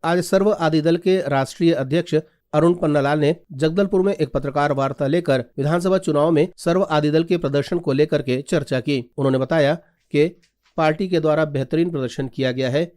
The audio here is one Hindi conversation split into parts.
आज सर्व आदि दल के राष्ट्रीय अध्यक्ष अरुण पन्नालाल ने जगदलपुर में एक पत्रकार वार्ता लेकर विधानसभा चुनाव में सर्व आदि दल के प्रदर्शन को लेकर के चर्चा की। उन्होंने बताया कि पार्टी के द्वारा बेहतरीन प्रदर्शन किया गया है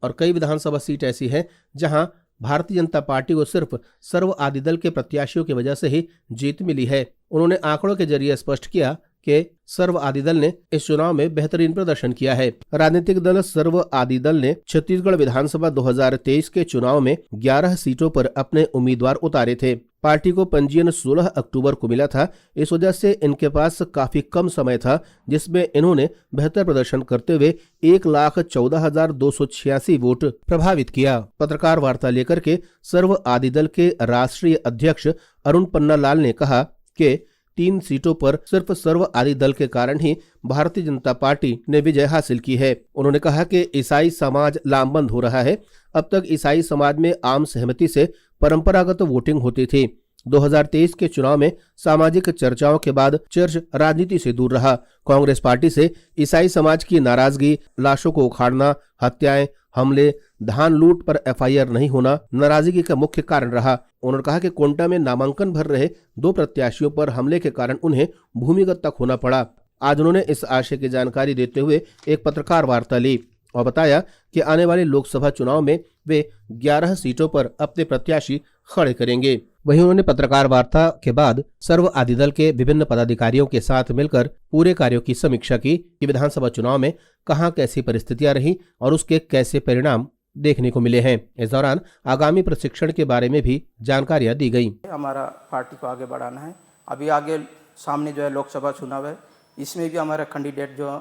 और कई विधानसभा सीट ऐसी है जहां भारतीय जनता पार्टी को सिर्फ सर्व आदि दल के प्रत्याशियों की वजह से ही जीत मिली है। उन्होंने आंकड़ों के जरिए स्पष्ट किया कि सर्व आदि दल ने इस चुनाव में बेहतरीन प्रदर्शन किया है। राजनीतिक दल सर्व आदि दल ने छत्तीसगढ़ विधानसभा 2023 के चुनाव में 11 सीटों पर अपने उम्मीदवार उतारे थे। पार्टी को पंजीयन 16 अक्टूबर को मिला था। इस वजह से इनके पास काफी कम समय था, जिसमें इन्होंने बेहतर प्रदर्शन करते हुए 1,14,286 वोट प्रभावित किया। पत्रकार वार्ता लेकर के सर्व आदि दल के राष्ट्रीय अध्यक्ष अरुण पन्नालाल ने कहा कि 3 सीटों पर सिर्फ सर्व आदि दल के कारण ही भारतीय जनता पार्टी ने विजय हासिल की है। उन्होंने कहा कि ईसाई समाज लामबंद हो रहा है। अब तक ईसाई समाज में आम सहमति से परंपरागत वोटिंग होती थी। 2023 के चुनाव में सामाजिक चर्चाओं के बाद चर्च राजनीति से दूर रहा। कांग्रेस पार्टी से ईसाई समाज की नाराजगी, लाशों को उखाड़ना, हत्याएं, हमले, धान लूट पर एफआईआर नहीं होना नाराजगी का मुख्य कारण रहा। उन्होंने कहा कि कोंटा में नामांकन भर रहे 2 प्रत्याशियों पर हमले के कारण उन्हें भूमिगत तक होना पड़ा। आज उन्होंने इस आशय की जानकारी देते हुए एक पत्रकार वार्ता ली और बताया कि आने वाले लोकसभा चुनाव में वे 11 सीटों पर अपने प्रत्याशी खड़े करेंगे। वहीं उन्होंने पत्रकार वार्ता के बाद सर्व आदि दल के विभिन्न पदाधिकारियों के साथ मिलकर पूरे कार्यों की समीक्षा की कि विधानसभा चुनाव में कहां कैसी परिस्थितियां रही और उसके कैसे परिणाम देखने को मिले हैं। इस दौरान आगामी प्रशिक्षण के बारे में भी जानकारियां दी गई। हमारा पार्टी को आगे बढ़ाना है। अभी आगे सामने जो है लोकसभा चुनाव है, इसमें भी हमारा कैंडिडेट जो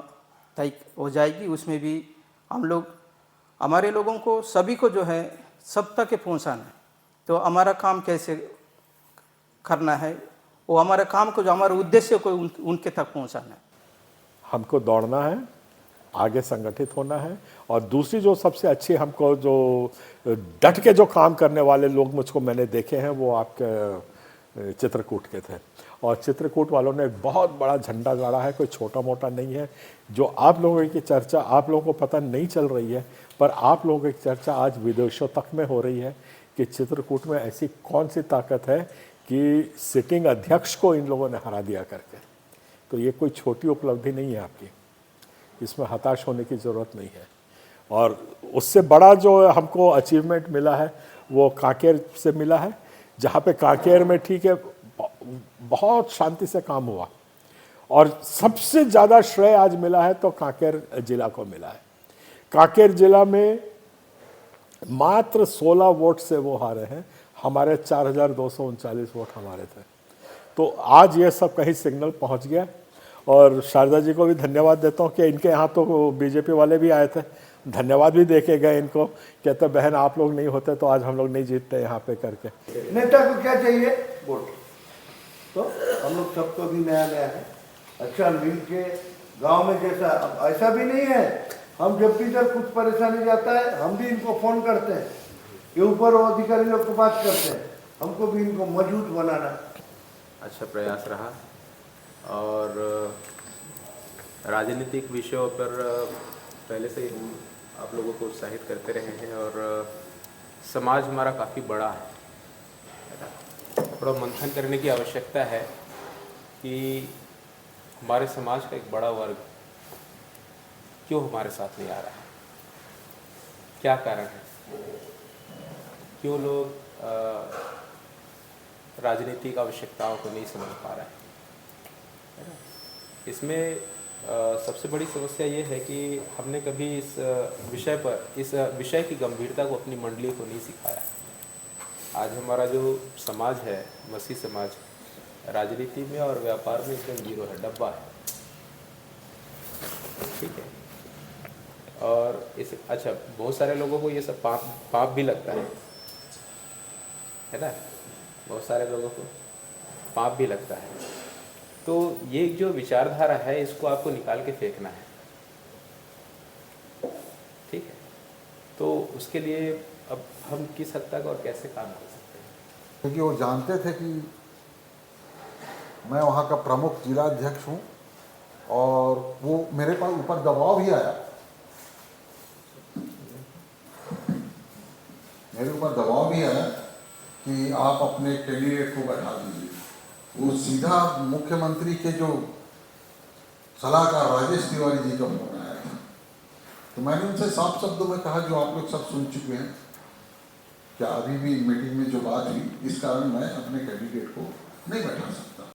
तय हो जाएगी, उसमें भी हम लोग हमारे लोगों को सभी को जो है सब तक पहुँचाना है। तो हमारा काम कैसे करना है, वो हमारे काम को जो हमारे उद्देश्य को उनके तक पहुँचाना है। हमको दौड़ना है, आगे संगठित होना है। और दूसरी जो सबसे अच्छी हमको जो डट के जो काम करने वाले लोग मुझको मैंने देखे हैं, वो आपके चित्रकूट के थे। और चित्रकूट वालों ने एक बहुत बड़ा झंडा गाड़ा है, कोई छोटा मोटा नहीं है। जो आप लोगों की चर्चा आप लोगों को पता नहीं चल रही है, पर आप लोगों की चर्चा आज विदेशों तक में हो रही है कि चित्रकूट में ऐसी कौन सी ताकत है कि सिटिंग अध्यक्ष को इन लोगों ने हरा दिया करके। तो ये कोई छोटी उपलब्धि नहीं है आपकी, इसमें हताश होने की ज़रूरत नहीं है। और उससे बड़ा जो हमको अचीवमेंट मिला है वो कांकेर से मिला है, जहाँ पे कांकेर में ठीक है बहुत शांति से काम हुआ और सबसे ज़्यादा श्रेय आज मिला है तो कांकेर जिला को मिला है। कांकेर जिला में मात्र 16 वोट से वो हारे हैं, हमारे 4,239 वोट हमारे थे। तो आज ये सब कहीं सिग्नल पहुंच गया। और शारदा जी को भी धन्यवाद देता हूँ कि इनके यहाँ तो बीजेपी वाले भी आए थे, धन्यवाद भी देके गए इनको, कहते बहन आप लोग नहीं होते तो आज हम लोग नहीं जीतते यहाँ पे करके। नेता को क्या चाहिए? वोट। तो हम लोग सबको भी नया नया है, अच्छा मिल के गाँव में जैसा ऐसा भी नहीं है। हम जब भी इधर कुछ परेशानी जाता है हम भी इनको फ़ोन करते हैं, ये ऊपर अधिकारी लोग को बात करते हैं, हमको भी इनको मजबूत बनाना। अच्छा प्रयास रहा और राजनीतिक विषयों पर पहले से हम आप लोगों को उत्साहित करते रहे हैं और समाज हमारा काफ़ी बड़ा है। थोड़ा मंथन करने की आवश्यकता है कि हमारे समाज का एक बड़ा वर्ग क्यों हमारे साथ नहीं आ रहा है, क्या कारण है, क्यों लोग राजनीतिक आवश्यकताओं को नहीं समझ पा रहे हैं। इसमें सबसे बड़ी समस्या ये है कि हमने कभी इस विषय की गंभीरता को अपनी मंडली को नहीं सिखाया। आज हमारा जो समाज है, मसीह समाज, राजनीति में और व्यापार में एकदम जीरो है, डब्बा है, ठीक है। और इस अच्छा बहुत सारे लोगों को ये सब पाप भी लगता है ना, बहुत सारे लोगों को पाप भी लगता है। तो ये जो विचारधारा है इसको आपको निकाल के फेंकना है, ठीक है। तो उसके लिए अब हम किस हद तक और कैसे काम कर सकते हैं, क्योंकि वो जानते थे कि मैं वहाँ का प्रमुख जिला अध्यक्ष हूँ और वो मेरे पास ऊपर दबाव भी आया मेरे ऊपर दबाव भी आया कि आप अपने कैंडिडेट को बैठा दीजिए। वो सीधा मुख्यमंत्री के जो सलाहकार राजेश तिवारी जी का फोन आया था, तो मैंने उनसे साफ शब्दों में कहा जो आप लोग सब सुन चुके हैं, क्या अभी भी मीटिंग में जो बात हुई इस कारण मैं अपने कैंडिडेट को नहीं बैठा सकता।